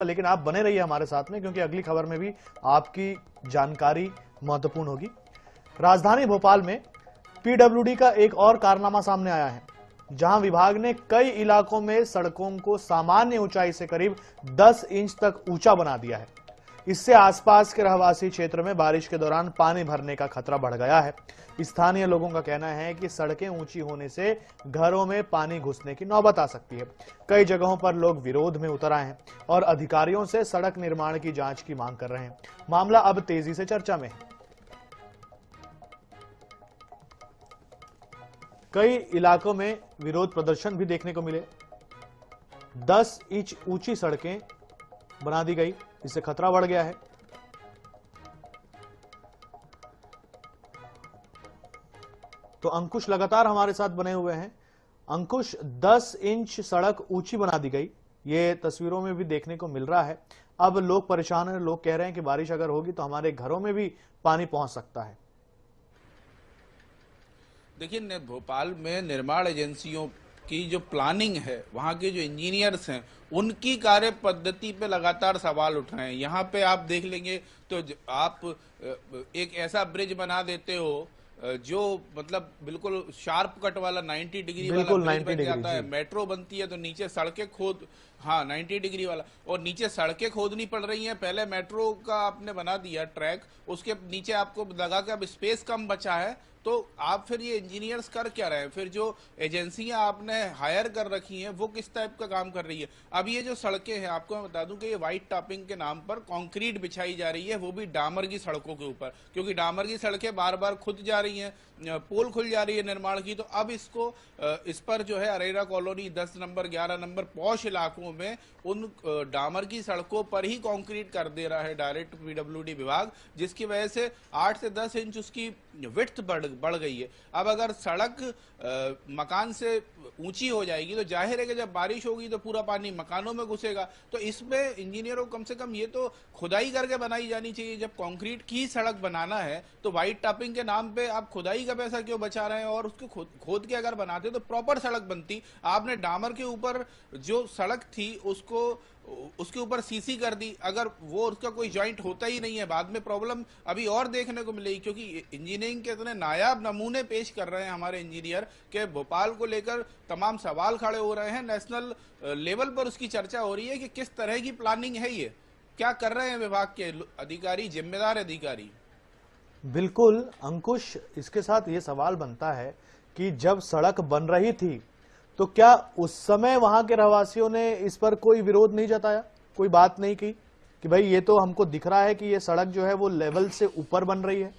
लेकिन आप बने रहिए हमारे साथ में, क्योंकि अगली खबर में भी आपकी जानकारी महत्वपूर्ण होगी। राजधानी भोपाल में पीडब्ल्यूडी का एक और कारनामा सामने आया है, जहां विभाग ने कई इलाकों में सड़कों को सामान्य ऊंचाई से करीब 10 इंच तक ऊंचा बना दिया है। इससे आसपास के रहवासी क्षेत्र में बारिश के दौरान पानी भरने का खतरा बढ़ गया है। स्थानीय लोगों का कहना है कि सड़कें ऊंची होने से घरों में पानी घुसने की नौबत आ सकती है। कई जगहों पर लोग विरोध में उतर आए हैं और अधिकारियों से सड़क निर्माण की जांच की मांग कर रहे हैं। मामला अब तेजी से चर्चा में है। कई इलाकों में विरोध प्रदर्शन भी देखने को मिले। 10 इंच ऊंची सड़कें बना दी गई, इससे खतरा बढ़ गया है। तो अंकुश लगातार हमारे साथ बने हुए हैं। अंकुश, 10 इंच सड़क ऊंची बना दी गई, ये तस्वीरों में भी देखने को मिल रहा है। अब लोग परेशान हैं, लोग कह रहे हैं कि बारिश अगर होगी तो हमारे घरों में भी पानी पहुंच सकता है। देखिए, भोपाल में निर्माण एजेंसियों की जो प्लानिंग है, वहाँ के जो इंजीनियर्स हैं, उनकी कार्य पद्धति पे लगातार सवाल उठ रहे हैं। यहाँ पे आप देख लेंगे तो आप एक ऐसा ब्रिज बना देते हो जो मतलब बिल्कुल शार्प कट वाला 90 डिग्री वाला ब्रिज बन जाता है। मेट्रो बनती है तो नीचे सड़कें खोद 90 डिग्री वाला, और नीचे सड़कें खोदनी पड़ रही हैं। पहले मेट्रो का आपने बना दिया ट्रैक, उसके नीचे आपको लगा कि अब स्पेस कम बचा है, तो आप फिर ये इंजीनियर्स कर क्या रहे हैं? फिर जो एजेंसियां आपने हायर कर रखी हैं वो किस टाइप का काम कर रही है? अब ये जो सड़कें हैं, आपको मैं बता दूं कि ये व्हाइट टॉपिंग के नाम पर कंक्रीट बिछाई जा रही है, वो भी डामर की सड़कों के ऊपर, क्योंकि डामर की सड़कें बार बार खुद जा रही हैं, पोल खुल जा रही है निर्माण की। तो अब इस पर जो है Arera colony 10 number 11 number posh इलाकों में उन डामर की सड़कों पर ही कंक्रीट कर दे रहा है डायरेक्ट पीडब्ल्यूडी विभाग, जिसकी वजह से 8 से 10 इंच उसकी विड्थ बढ़ गई है। अब अगर सड़क मकान से ऊंची हो जाएगी तो जाहिर है कि जब बारिश होगी तो पूरा पानी मकानों में घुसेगा। तो इसमें इंजीनियरों को कम से कम ये तो खुदाई करके बनाई जानी चाहिए। जब कंक्रीट की सड़क बनाना है तो व्हाइट टॉपिंग के नाम पे आप खुदाई का पैसा क्यों बचा रहे हैं? और उसको खोद के अगर बनाते तो प्रॉपर सड़क बनती। आपने डामर के ऊपर जो सड़क थी उसके ऊपर सीसी कर दी। अगर वो उसका कोई जॉइंट होता ही नहीं है, बाद में प्रॉब्लम अभी और देखने को मिलेगी, क्योंकि इंजीनियरिंग के इतने नायाब नमूने पेश कर रहे हैं हमारे इंजीनियर के भोपाल को लेकर तमाम सवाल खड़े हो रहे हैं। नेशनल लेवल पर उसकी चर्चा हो रही है कि किस तरह की प्लानिंग है, ये क्या कर रहे हैं विभाग के अधिकारी, जिम्मेदार अधिकारी। बिल्कुल अंकुश, इसके साथ ये सवाल बनता है कि जब सड़क बन रही थी तो क्या उस समय वहां के रहवासियों ने इस पर कोई विरोध नहीं जताया, कोई बात नहीं की कि भाई ये तो हमको दिख रहा है कि ये सड़क जो है वो लेवल से ऊपर बन रही है?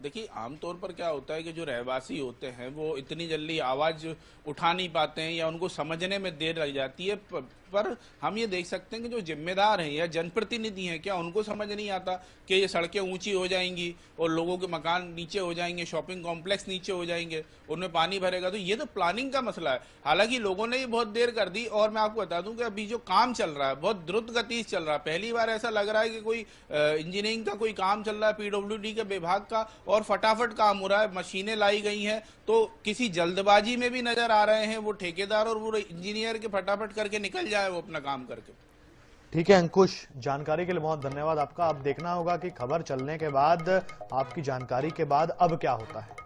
देखिए, आमतौर पर क्या होता है कि जो रहवासी होते हैं वो इतनी जल्दी आवाज उठा नहीं पाते हैं या उनको समझने में देर लग जाती है। पर हम ये देख सकते हैं कि जो जिम्मेदार हैं या जनप्रतिनिधि हैं, क्या उनको समझ नहीं आता कि ये सड़कें ऊंची हो जाएंगी और लोगों के मकान नीचे हो जाएंगे, शॉपिंग कॉम्प्लेक्स नीचे हो जाएंगे, उनमें पानी भरेगा। तो ये तो प्लानिंग का मसला है। हालांकि लोगों ने ये बहुत देर कर दी, और मैं आपको बता दूं कि अभी जो काम चल रहा है बहुत द्रुत गति से चल रहा है। पहली बार ऐसा लग रहा है कि कोई इंजीनियरिंग का कोई काम चल रहा है पीडब्ल्यूडी के विभाग का, और फटाफट काम हो रहा है। मशीनें लाई गई हैं, तो किसी जल्दबाजी में भी नजर आ रहे हैं वो ठेकेदार और वो इंजीनियर के फटाफट करके निकल जाए वो अपना काम करके। ठीक है अंकुश, जानकारी के लिए बहुत धन्यवाद आपका। अब देखना होगा कि खबर चलने के बाद, आपकी जानकारी के बाद अब क्या होता है।